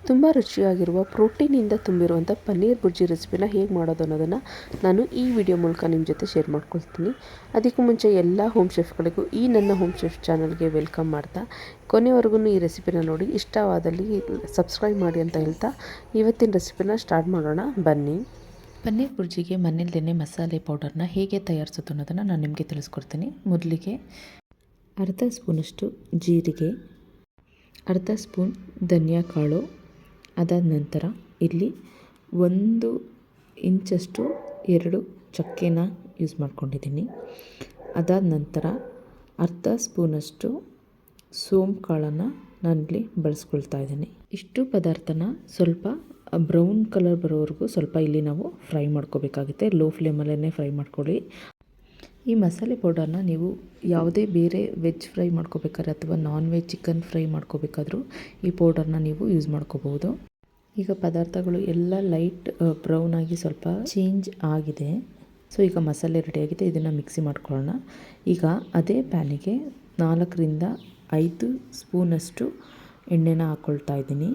ತುಂಬ ರುಚಿಯಾಗಿರುವ ಪ್ರೋಟೀನಿಂದ ತುಂಬಿರುವಂಥ ಪನ್ನೀರ್ ಬುರ್ಜಿ ರೆಸಿಪಿನ ಹೇಗೆ ಮಾಡೋದು ಅನ್ನೋದನ್ನು ನಾನು ಈ ವಿಡಿಯೋ ಮೂಲಕ ನಿಮ್ಮ ಜೊತೆ ಶೇರ್ ಮಾಡ್ಕೊಳ್ತೀನಿ. ಅದಕ್ಕೂ ಮುಂಚೆ ಎಲ್ಲ ಹೋಮ್ ಶೆಫ್ಗಳಿಗೂ ಈ ನನ್ನ ಹೋಮ್ ಶೆಫ್ ಚಾನಲ್ಗೆ ವೆಲ್ಕಮ್ ಮಾಡ್ತಾ ಕೊನೆವರೆಗೂ ಈ ರೆಸಿಪಿನ ನೋಡಿ ಇಷ್ಟವಾದಲ್ಲಿ ಸಬ್ಸ್ಕ್ರೈಬ್ ಮಾಡಿ ಅಂತ ಹೇಳ್ತಾ ಇವತ್ತಿನ ರೆಸಿಪಿನ ಸ್ಟಾರ್ಟ್ ಮಾಡೋಣ ಬನ್ನಿ. ಪನ್ನೀರ್ ಬುರ್ಜಿಗೆ ಮನೆಯಲ್ಲೇ ಮಸಾಲೆ ಪೌಡರ್ನ ಹೇಗೆ ತಯಾರಿಸೋದು ಅನ್ನೋದನ್ನು ನಾನು ನಿಮಗೆ ತಿಳಿಸ್ಕೊಡ್ತೀನಿ. ಮೊದಲಿಗೆ ಅರ್ಧ ಸ್ಪೂನಷ್ಟು ಜೀರಿಗೆ, ಅರ್ಧ ಸ್ಪೂನ್ ಧನಿಯಾ ಕಾಳು, ಅದಾದ ನಂತರ ಇಲ್ಲಿ 1 ಇಂಚಷ್ಟು 2 ಚಕ್ಕೆನ ಯೂಸ್ ಮಾಡ್ಕೊಂಡಿದ್ದೀನಿ. ಅದಾದ ನಂತರ ಅರ್ಧ ಸ್ಪೂನಷ್ಟು ಸೋಂಪು ಕಾಳನ್ನು ನಾನಿಲ್ಲಿ ಬಳಸ್ಕೊಳ್ತಾ ಇದ್ದೀನಿ. ಇಷ್ಟು ಪದಾರ್ಥನ ಸ್ವಲ್ಪ ಬ್ರೌನ್ ಕಲರ್ ಬರೋವರೆಗೂ ಸ್ವಲ್ಪ ಇಲ್ಲಿ ನಾವು ಫ್ರೈ ಮಾಡ್ಕೋಬೇಕಾಗುತ್ತೆ. ಲೋ ಫ್ಲೇಮಲ್ಲೇ ಫ್ರೈ ಮಾಡ್ಕೊಳ್ಳಿ. ಈ ಮಸಾಲೆ ಪೌಡರ್ನ ನೀವು ಯಾವುದೇ ಬೇರೆ ವೆಜ್ ಫ್ರೈ ಮಾಡ್ಕೋಬೇಕಾದ್ರೆ ಅಥವಾ ನಾನ್ ವೆಜ್ ಚಿಕನ್ ಫ್ರೈ ಮಾಡ್ಕೋಬೇಕಾದ್ರೂ ಈ ಪೌಡರ್ನ ನೀವು ಯೂಸ್ ಮಾಡ್ಕೋಬಹುದು. ಈಗ ಪದಾರ್ಥಗಳು ಎಲ್ಲ ಲೈಟ್ ಬ್ರೌನ್ ಆಗಿ ಸ್ವಲ್ಪ ಚೇಂಜ್ ಆಗಿದೆ. ಸೊ ಈಗ ಮಸಾಲೆ ರೆಡಿಯಾಗಿದೆ. ಇದನ್ನು ಮಿಕ್ಸಿ ಮಾಡ್ಕೊಳ್ಳೋಣ. ಈಗ ಅದೇ ಪ್ಯಾನಿಗೆ 4 ರಿಂದ 5 ಸ್ಪೂನಷ್ಟು ಎಣ್ಣೆನ ಹಾಕ್ಕೊಳ್ತಾ ಇದ್ದೀನಿ.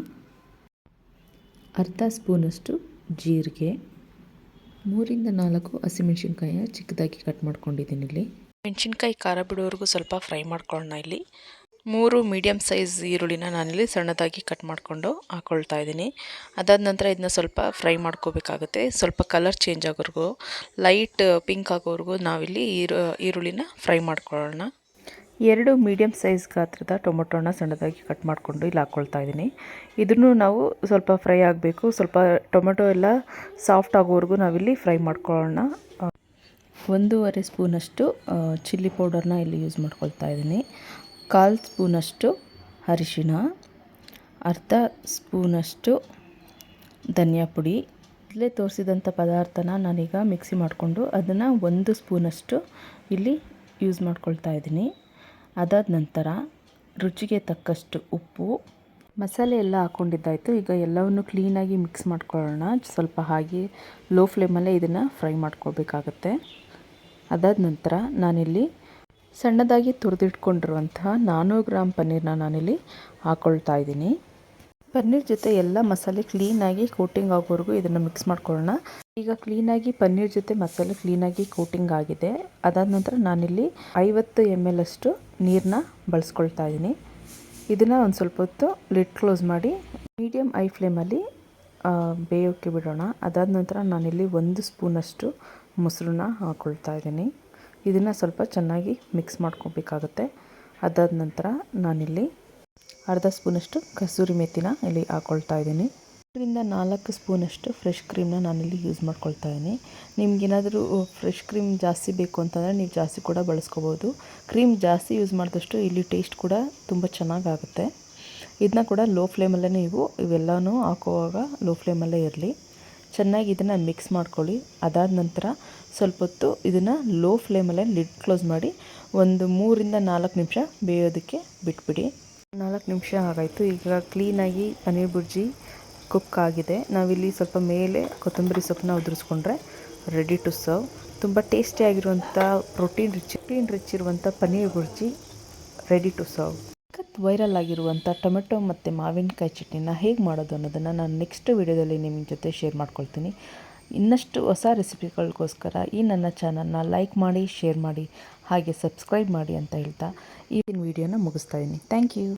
ಅರ್ಧ ಸ್ಪೂನಷ್ಟು ಜೀರಿಗೆ, 3 ರಿಂದ 4 ಹಸಿಮೆಣಸಿನ್ಕಾಯಿನ ಚಿಕ್ಕದಾಗಿ ಕಟ್ ಮಾಡ್ಕೊಂಡಿದ್ದೀನಿ. ಇಲ್ಲಿ ಮೆಣಸಿನ್ಕಾಯಿ ಖಾರ ಬಿಡೋವರೆಗೂ ಸ್ವಲ್ಪ ಫ್ರೈ ಮಾಡ್ಕೊಳ್ಳೋಣ. ಇಲ್ಲಿ 3 ಮೀಡಿಯಮ್ ಸೈಜ್ ಈರುಳ್ಳಿನ ನಾನಿಲ್ಲಿ ಸಣ್ಣದಾಗಿ ಕಟ್ ಮಾಡಿಕೊಂಡು ಹಾಕ್ಕೊಳ್ತಾ ಇದ್ದೀನಿ. ಅದಾದ ನಂತರ ಇದನ್ನ ಸ್ವಲ್ಪ ಫ್ರೈ ಮಾಡ್ಕೋಬೇಕಾಗುತ್ತೆ. ಸ್ವಲ್ಪ ಕಲರ್ ಚೇಂಜ್ ಆಗೋವರೆಗೂ, ಲೈಟ್ ಪಿಂಕ್ ಆಗೋವರೆಗೂ ನಾವಿಲ್ಲಿ ಈರುಳ್ಳಿನ ಫ್ರೈ ಮಾಡ್ಕೊಳ್ಳೋಣ. 2 ಮೀಡಿಯಮ್ ಸೈಜ್ ಗಾತ್ರದ ಟೊಮೊಟೊನ ಸಣ್ಣದಾಗಿ ಕಟ್ ಮಾಡಿಕೊಂಡು ಇಲ್ಲಿ ಹಾಕ್ಕೊಳ್ತಾ ಇದ್ದೀನಿ. ಇದನ್ನು ನಾವು ಸ್ವಲ್ಪ ಫ್ರೈ ಆಗಬೇಕು. ಸ್ವಲ್ಪ ಟೊಮೆಟೊ ಎಲ್ಲ ಸಾಫ್ಟ್ ಆಗೋವರೆಗೂ ನಾವಿಲ್ಲಿ ಫ್ರೈ ಮಾಡ್ಕೊಳ್ಳೋಣ. 1.5 ಸ್ಪೂನಷ್ಟು ಚಿಲ್ಲಿ ಪೌಡರ್ನ ಇಲ್ಲಿ ಯೂಸ್ ಮಾಡ್ಕೊಳ್ತಾ ಇದ್ದೀನಿ. 1/4 ಸ್ಪೂನಷ್ಟು ಅರಿಶಿಣ, ಅರ್ಧ ಸ್ಪೂನಷ್ಟು ಧನಿಯಾ ಪುಡಿ. ಇಲ್ಲೇ ತೋರಿಸಿದಂಥ ಪದಾರ್ಥನ ನಾನೀಗ ಮಿಕ್ಸಿ ಮಾಡಿಕೊಂಡು ಅದನ್ನು 1 ಸ್ಪೂನಷ್ಟು ಇಲ್ಲಿ ಯೂಸ್ ಮಾಡ್ಕೊಳ್ತಾ ಇದ್ದೀನಿ. ಅದಾದ ನಂತರ ರುಚಿಗೆ ತಕ್ಕಷ್ಟು ಉಪ್ಪು, ಮಸಾಲೆ ಎಲ್ಲ ಹಾಕ್ಕೊಂಡಿದ್ದಾಯಿತು. ಈಗ ಎಲ್ಲವನ್ನು ಕ್ಲೀನಾಗಿ ಮಿಕ್ಸ್ ಮಾಡ್ಕೊಳ್ಳೋಣ. ಸ್ವಲ್ಪ ಹಾಗೆ ಲೋ ಫ್ಲೇಮಲ್ಲೇ ಇದನ್ನು ಫ್ರೈ ಮಾಡ್ಕೊಳ್ಬೇಕಾಗತ್ತೆ. ಅದಾದ ನಂತರ ನಾನಿಲ್ಲಿ ಸಣ್ಣದಾಗಿ ತುರಿದಿಟ್ಕೊಂಡಿರುವಂತಹ 400 ಗ್ರಾಮ್ ಪನ್ನೀರನ್ನ ನಾನಿಲ್ಲಿ ಹಾಕ್ಕೊಳ್ತಾ ಇದ್ದೀನಿ. ಪನ್ನೀರ್ ಜೊತೆ ಎಲ್ಲ ಮಸಾಲೆ ಕ್ಲೀನಾಗಿ ಕೋಟಿಂಗ್ ಆಗೋವರೆಗೂ ಇದನ್ನು ಮಿಕ್ಸ್ ಮಾಡ್ಕೊಳ್ಳೋಣ. ಈಗ ಕ್ಲೀನಾಗಿ ಪನ್ನೀರ್ ಜೊತೆ ಮಸಾಲೆ ಕ್ಲೀನಾಗಿ ಕೋಟಿಂಗ್ ಆಗಿದೆ. ಅದಾದ ನಂತರ ನಾನಿಲ್ಲಿ 50 ml ಅಷ್ಟು ನೀರನ್ನ ಬಳಸ್ಕೊಳ್ತಾ ಇದ್ದೀನಿ. ಇದನ್ನು ಒಂದು ಸ್ವಲ್ಪ ಹೊತ್ತು ಲಿಡ್ ಕ್ಲೋಸ್ ಮಾಡಿ ಮೀಡಿಯಮ್ ಐ ಫ್ಲೇಮಲ್ಲಿ ಬೇಯೋಕ್ಕೆ ಬಿಡೋಣ. ಅದಾದ ನಂತರ ನಾನಿಲ್ಲಿ 1 ಸ್ಪೂನಷ್ಟು ಮೊಸರನ್ನ ಹಾಕ್ಕೊಳ್ತಾ ಇದ್ದೀನಿ. ಇದನ್ನು ಸ್ವಲ್ಪ ಚೆನ್ನಾಗಿ ಮಿಕ್ಸ್ ಮಾಡ್ಕೋಬೇಕಾಗುತ್ತೆ. ಅದಾದ ನಂತರ ನಾನಿಲ್ಲಿ ಅರ್ಧ ಸ್ಪೂನಷ್ಟು ಕಸೂರಿ ಮೆಥಿನ ಇಲ್ಲಿ ಹಾಕ್ಕೊಳ್ತಾ ಇದ್ದೀನಿ. 3 ರಿಂದ 4 ಸ್ಪೂನಷ್ಟು ಫ್ರೆಶ್ ಕ್ರೀಮ್ನ ನಾನಿಲ್ಲಿ ಯೂಸ್ ಮಾಡ್ಕೊಳ್ತಾ ಇದ್ದೀನಿ. ನಿಮ್ಗೇನಾದರೂ ಫ್ರೆಶ್ ಕ್ರೀಮ್ ಜಾಸ್ತಿ ಬೇಕು ಅಂತಂದರೆ ನೀವು ಜಾಸ್ತಿ ಕೂಡ ಬಳಸ್ಕೋಬೋದು. ಕ್ರೀಮ್ ಜಾಸ್ತಿ ಯೂಸ್ ಮಾಡಿದಷ್ಟು ಇಲ್ಲಿ ಟೇಸ್ಟ್ ಕೂಡ ತುಂಬ ಚೆನ್ನಾಗಾಗುತ್ತೆ. ಇದನ್ನ ಕೂಡ ಲೋ ಫ್ಲೇಮಲ್ಲೇ ನೀವು ಇವೆಲ್ಲನೂ ಹಾಕುವಾಗ ಲೋ ಫ್ಲೇಮಲ್ಲೇ ಇರಲಿ. ಚೆನ್ನಾಗಿ ಇದನ್ನು ಮಿಕ್ಸ್ ಮಾಡ್ಕೊಳ್ಳಿ. ಅದಾದ ನಂತರ ಸ್ವಲ್ಪ ಹೊತ್ತು ಇದನ್ನು ಲೋ ಫ್ಲೇಮಲ್ಲೇ ಲಿಡ್ ಕ್ಲೋಸ್ ಮಾಡಿ ಒಂದು 3 ರಿಂದ 4 ನಿಮಿಷ ಬೇಯೋದಕ್ಕೆ ಬಿಟ್ಬಿಡಿ. 4 ನಿಮಿಷ ಆಗಾಯಿತು. ಈಗ ಕ್ಲೀನಾಗಿ ಪನ್ನೀರ್ ಬುರ್ಜಿ ಕುಕ್ ಆಗಿದೆ. ನಾವಿಲ್ಲಿ ಸ್ವಲ್ಪ ಮೇಲೆ ಕೊತ್ತಂಬರಿ ಸೊಪ್ಪನ್ನ ಉದುರಿಸ್ಕೊಂಡ್ರೆ ರೆಡಿ ಟು ಸರ್ವ್. ತುಂಬ ಟೇಸ್ಟಿಯಾಗಿರುವಂಥ ಪ್ರೋಟೀನ್ ರಿಚ್ ಇರುವಂಥ paneer bhurji ready to serve. Viral ಆಗಿರುವಂಥ ಟೊಮೆಟೊ ಮತ್ತು ಮಾವಿನಕಾಯಿ ಚಟ್ನಿನ ಹೇಗೆ ಮಾಡೋದು ಅನ್ನೋದನ್ನು ನಾನು ನೆಕ್ಸ್ಟ್ ವಿಡಿಯೋದಲ್ಲಿ ನಿಮ್ಮ ಜೊತೆ ಶೇರ್ ಮಾಡ್ಕೊಳ್ತೀನಿ. ಇನ್ನಷ್ಟು ಹೊಸ ರೆಸಿಪಿಗಳಿಗೋಸ್ಕರ ಈ ನನ್ನ ಚಾನಲ್ನ ಲೈಕ್ ಮಾಡಿ, ಶೇರ್ ಮಾಡಿ, ಹಾಗೆ ಸಬ್ಸ್ಕ್ರೈಬ್ ಮಾಡಿ ಅಂತ ಹೇಳ್ತಾ ಈ ವಿಡಿಯೋನ ಮುಗಿಸ್ತಾ ಇದ್ದೀನಿ. Thank you.